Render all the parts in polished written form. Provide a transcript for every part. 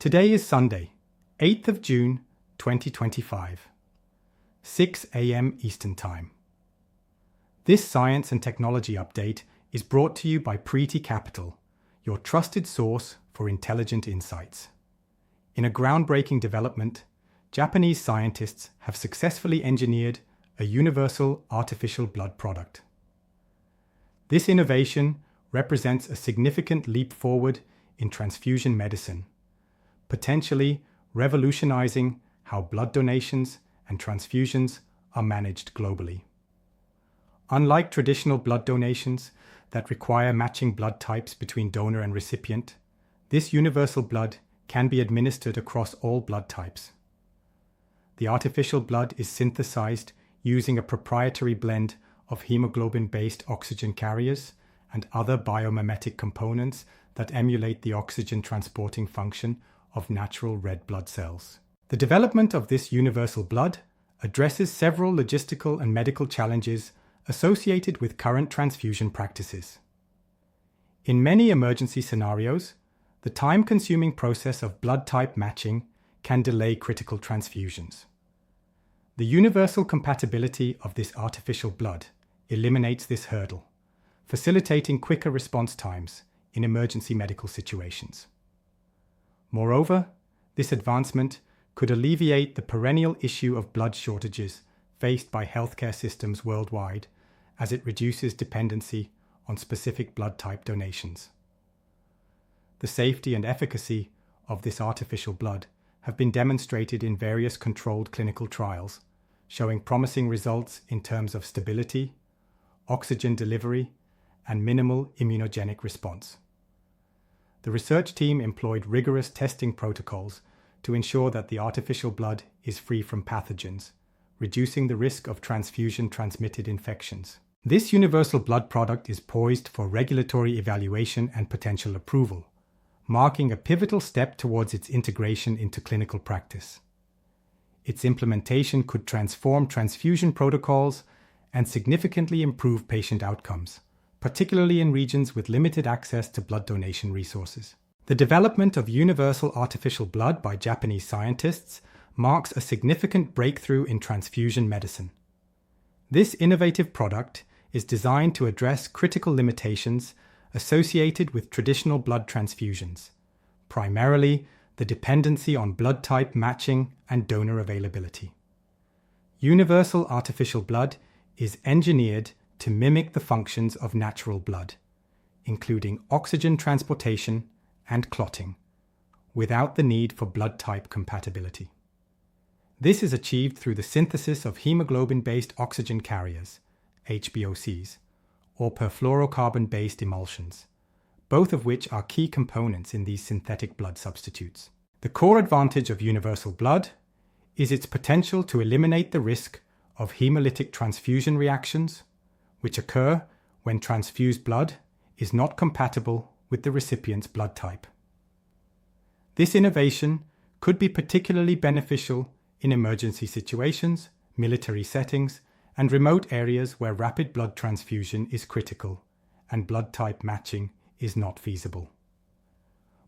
Today is Sunday, 8th of June, 2025, 6 a.m. Eastern Time. This science and technology update is brought to you by Preeti Capital, your trusted source for intelligent insights. In a groundbreaking development, Japanese scientists have successfully engineered a universal artificial blood product. This innovation represents a significant leap forward in transfusion medicine, potentially revolutionizing how blood donations and transfusions are managed globally. Unlike traditional blood donations that require matching blood types between donor and recipient, this universal blood can be administered across all blood types. The artificial blood is synthesized using a proprietary blend of hemoglobin-based oxygen carriers and other biomimetic components that emulate the oxygen transporting function of natural red blood cells. The development of this universal blood addresses several logistical and medical challenges associated with current transfusion practices. In many emergency scenarios, the time-consuming process of blood type matching can delay critical transfusions. The universal compatibility of this artificial blood eliminates this hurdle, facilitating quicker response times in emergency medical situations. Moreover, this advancement could alleviate the perennial issue of blood shortages faced by healthcare systems worldwide, as it reduces dependency on specific blood type donations. The safety and efficacy of this artificial blood have been demonstrated in various controlled clinical trials, showing promising results in terms of stability, oxygen delivery, and minimal immunogenic response. The research team employed rigorous testing protocols to ensure that the artificial blood is free from pathogens, reducing the risk of transfusion-transmitted infections. This universal blood product is poised for regulatory evaluation and potential approval, marking a pivotal step towards its integration into clinical practice. Its implementation could transform transfusion protocols and significantly improve patient outcomes, particularly in regions with limited access to blood donation resources. The development of universal artificial blood by Japanese scientists marks a significant breakthrough in transfusion medicine. This innovative product is designed to address critical limitations associated with traditional blood transfusions, primarily the dependency on blood type matching and donor availability. Universal artificial blood is engineered to mimic the functions of natural blood, including oxygen transportation and clotting, without the need for blood type compatibility. This is achieved through the synthesis of hemoglobin-based oxygen carriers, HBOCs, or perfluorocarbon-based emulsions, both of which are key components in these synthetic blood substitutes. The core advantage of universal blood is its potential to eliminate the risk of hemolytic transfusion reactions, which occur when transfused blood is not compatible with the recipient's blood type. This innovation could be particularly beneficial in emergency situations, military settings, and remote areas where rapid blood transfusion is critical and blood type matching is not feasible.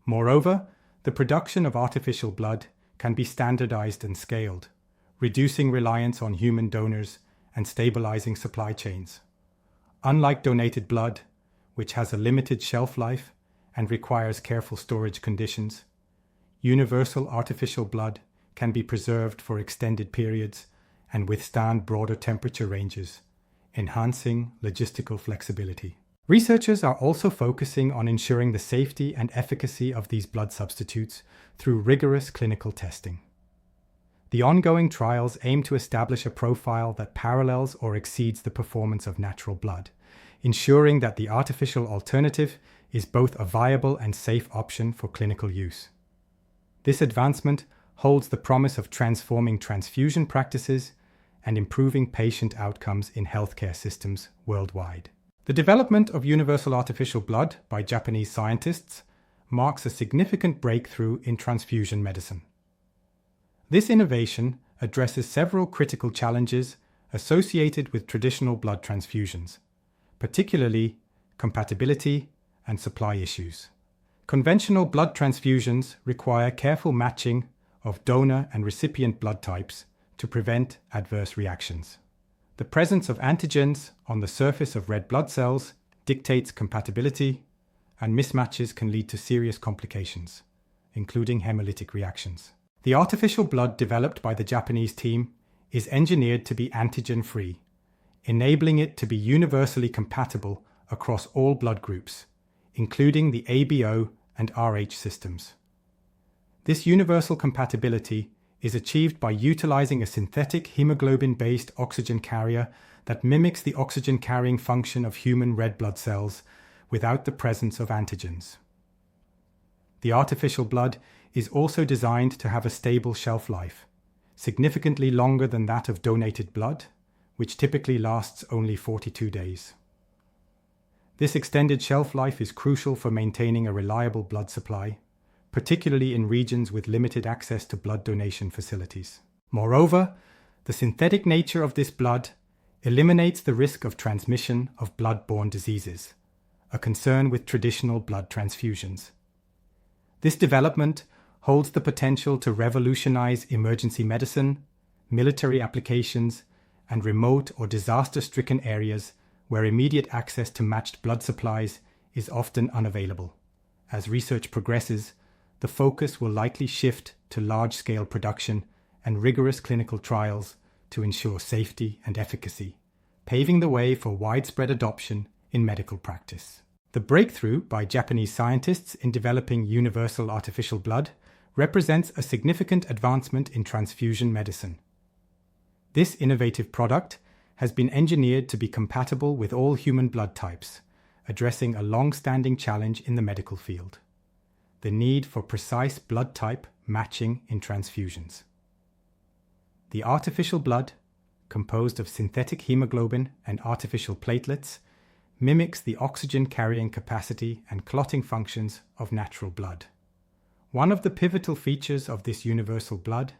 Moreover, the production of artificial blood can be standardized and scaled, reducing reliance on human donors and stabilizing supply chains. Unlike donated blood, which has a limited shelf life and requires careful storage conditions, universal artificial blood can be preserved for extended periods and withstand broader temperature ranges, enhancing logistical flexibility. Researchers are also focusing on ensuring the safety and efficacy of these blood substitutes through rigorous clinical testing. The ongoing trials aim to establish a profile that parallels or exceeds the performance of natural blood, ensuring that the artificial alternative is both a viable and safe option for clinical use. This advancement holds the promise of transforming transfusion practices and improving patient outcomes in healthcare systems worldwide. The development of universal artificial blood by Japanese scientists marks a significant breakthrough in transfusion medicine. This innovation addresses several critical challenges associated with traditional blood transfusions, particularly compatibility and supply issues, Conventional blood transfusions require careful matching of donor and recipient blood types to prevent adverse reactions. The presence of antigens on the surface of red blood cells dictates compatibility, and mismatches can lead to serious complications, including hemolytic reactions. The artificial blood developed by the Japanese team is engineered to be antigen-free, enabling it to be universally compatible across all blood groups, including the ABO and RH systems. This universal compatibility is achieved by utilizing a synthetic hemoglobin-based oxygen carrier that mimics the oxygen-carrying function of human red blood cells without the presence of antigens. The artificial blood is also designed to have a stable shelf life, significantly longer than that of donated blood, which typically lasts only 42 days. This extended shelf life is crucial for maintaining a reliable blood supply, particularly in regions with limited access to blood donation facilities. Moreover, the synthetic nature of this blood eliminates the risk of transmission of blood-borne diseases, a concern with traditional blood transfusions. This development holds the potential to revolutionize emergency medicine, military applications, and remote or disaster-stricken areas where immediate access to matched blood supplies is often unavailable. As research progresses, the focus will likely shift to large-scale production and rigorous clinical trials to ensure safety and efficacy, paving the way for widespread adoption in medical practice. The breakthrough by Japanese scientists in developing universal artificial blood represents a significant advancement in transfusion medicine. This innovative product has been engineered to be compatible with all human blood types, addressing a long-standing challenge in the medical field: the need for precise blood type matching in transfusions. The artificial blood, composed of synthetic hemoglobin and artificial platelets, mimics the oxygen-carrying capacity and clotting functions of natural blood. One of the pivotal features of this universal blood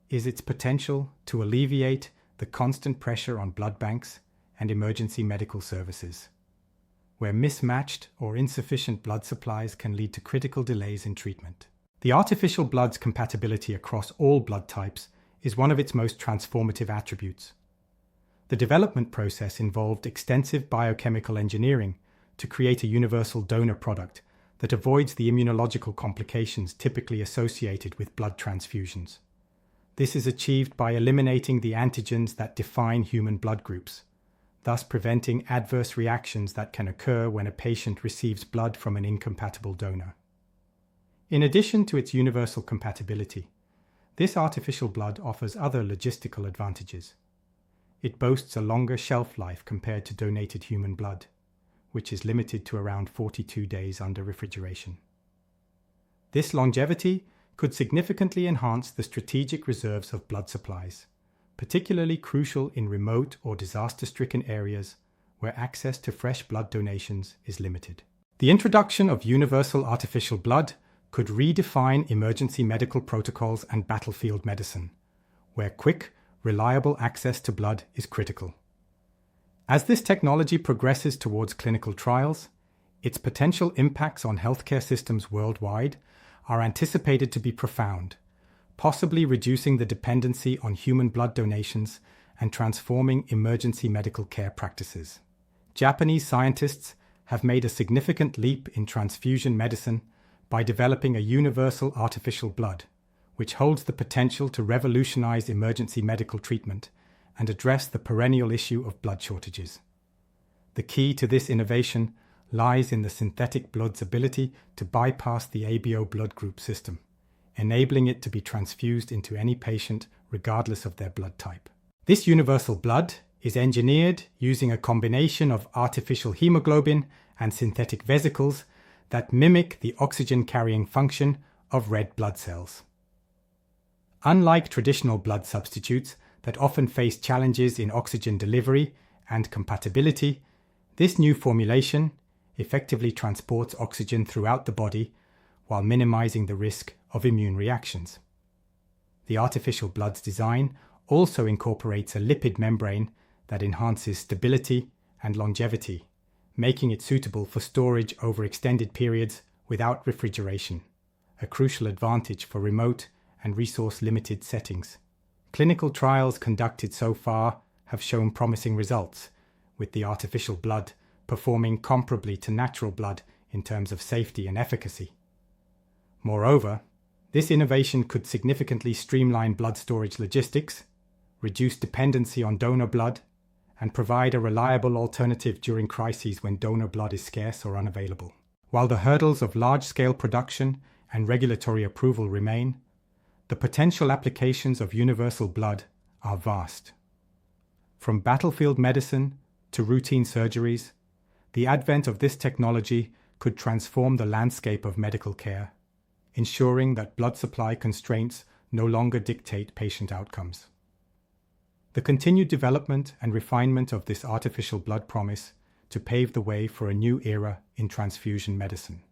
is its potential to alleviate the constant pressure on blood banks and emergency medical services, where mismatched or insufficient blood supplies can lead to critical delays in treatment. The artificial blood's compatibility across all blood types is one of its most transformative attributes. The development process involved extensive biochemical engineering to create a universal donor product that avoids the immunological complications typically associated with blood transfusions. This is achieved by eliminating the antigens that define human blood groups, thus preventing adverse reactions that can occur when a patient receives blood from an incompatible donor. In addition to its universal compatibility, this artificial blood offers other logistical advantages. It boasts a longer shelf life compared to donated human blood, which is limited to around 42 days under refrigeration. This longevity could significantly enhance the strategic reserves of blood supplies, particularly crucial in remote or disaster-stricken areas where access to fresh blood donations is limited. The introduction of universal artificial blood could redefine emergency medical protocols and battlefield medicine, where quick, reliable access to blood is critical. As this technology progresses towards clinical trials, its potential impacts on healthcare systems worldwide are anticipated to be profound, possibly reducing the dependency on human blood donations and transforming emergency medical care practices. Japanese scientists have made a significant leap in transfusion medicine by developing a universal artificial blood, which holds the potential to revolutionize emergency medical treatment and address the perennial issue of blood shortages. The key to this innovation lies in the synthetic blood's ability to bypass the ABO blood group system, enabling it to be transfused into any patient regardless of their blood type. This universal blood is engineered using a combination of artificial hemoglobin and synthetic vesicles that mimic the oxygen-carrying function of red blood cells. Unlike traditional blood substitutes that often face challenges in oxygen delivery and compatibility, this new formulation effectively transports oxygen throughout the body while minimizing the risk of immune reactions. The artificial blood's design also incorporates a lipid membrane that enhances stability and longevity, making it suitable for storage over extended periods without refrigeration, a crucial advantage for remote and resource-limited settings. Clinical trials conducted so far have shown promising results, with the artificial blood performing comparably to natural blood in terms of safety and efficacy. Moreover, this innovation could significantly streamline blood storage logistics, reduce dependency on donor blood, and provide a reliable alternative during crises when donor blood is scarce or unavailable. While the hurdles of large-scale production and regulatory approval remain, the potential applications of universal blood are vast. From battlefield medicine to routine surgeries, the advent of this technology could transform the landscape of medical care, ensuring that blood supply constraints no longer dictate patient outcomes. The continued development and refinement of this artificial blood promise to pave the way for a new era in transfusion medicine.